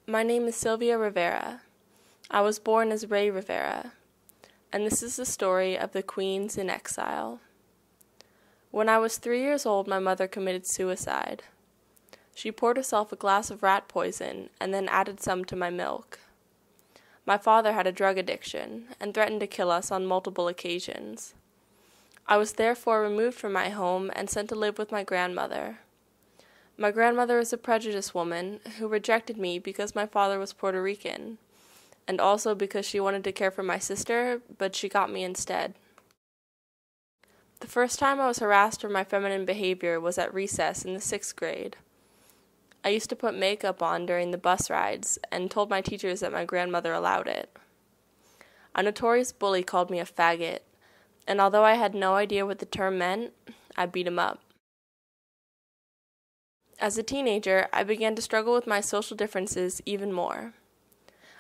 My name is Sylvia Rivera. I was born as Ray Rivera, and this is the story of the queens in exile. When I was 3 years old, my mother committed suicide. She poured herself a glass of rat poison and then added some to my milk. My father had a drug addiction and threatened to kill us on multiple occasions. I was therefore removed from my home and sent to live with my grandmother. My grandmother is a prejudiced woman who rejected me because my father was Puerto Rican, and also because she wanted to care for my sister, but she got me instead. The first time I was harassed for my feminine behavior was at recess in the 6th grade. I used to put makeup on during the bus rides and told my teachers that my grandmother allowed it. A notorious bully called me a faggot, and although I had no idea what the term meant, I beat him up. As a teenager, I began to struggle with my social differences even more.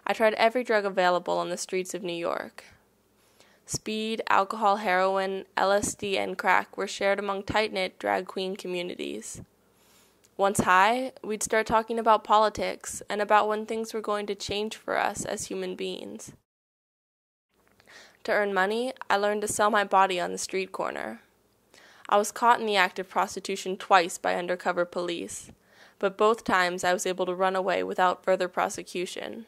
I tried every drug available on the streets of New York. Speed, alcohol, heroin, LSD, and crack were shared among tight-knit drag queen communities. Once high, we'd start talking about politics and about when things were going to change for us as human beings. To earn money, I learned to sell my body on the street corner. I was caught in the act of prostitution twice by undercover police, but both times I was able to run away without further prosecution.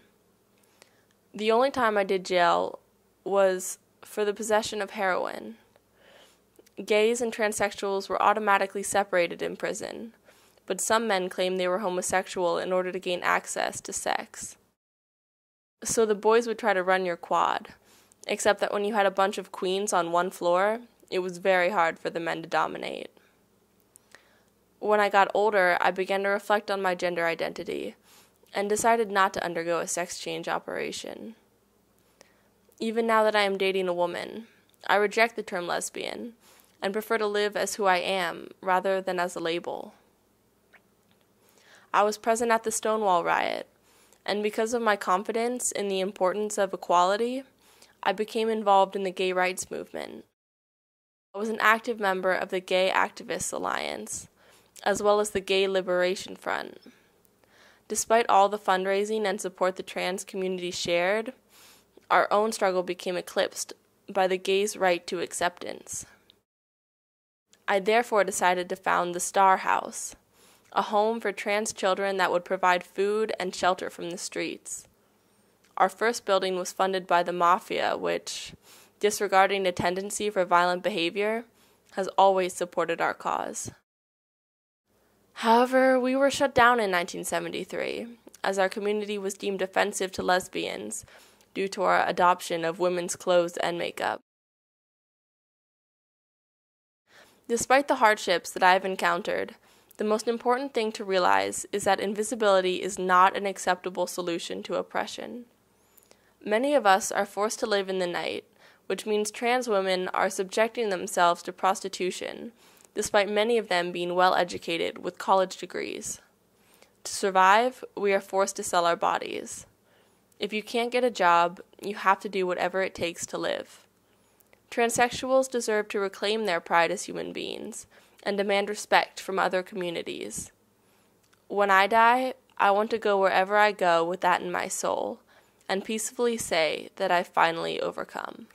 The only time I did jail was for the possession of heroin. Gays and transsexuals were automatically separated in prison, but some men claimed they were homosexual in order to gain access to sex. So the boys would try to run your quad, except that when you had a bunch of queens on one floor, it was very hard for the men to dominate. When I got older, I began to reflect on my gender identity and decided not to undergo a sex change operation. Even now that I am dating a woman, I reject the term lesbian and prefer to live as who I am rather than as a label. I was present at the Stonewall riot, and because of my confidence in the importance of equality, I became involved in the gay rights movement. I was an active member of the Gay Activists Alliance, as well as the Gay Liberation Front. Despite all the fundraising and support the trans community shared, our own struggle became eclipsed by the gays' right to acceptance. I therefore decided to found the Star House, a home for trans children that would provide food and shelter from the streets. Our first building was funded by the mafia, which, disregarding a tendency for violent behavior, has always supported our cause. However, we were shut down in 1973, as our community was deemed offensive to lesbians due to our adoption of women's clothes and makeup. Despite the hardships that I have encountered, the most important thing to realize is that invisibility is not an acceptable solution to oppression. Many of us are forced to live in the night, which means trans women are subjecting themselves to prostitution, despite many of them being well-educated with college degrees. To survive, we are forced to sell our bodies. If you can't get a job, you have to do whatever it takes to live. Transsexuals deserve to reclaim their pride as human beings and demand respect from other communities. When I die, I want to go wherever I go with that in my soul, and peacefully say that I finally overcome.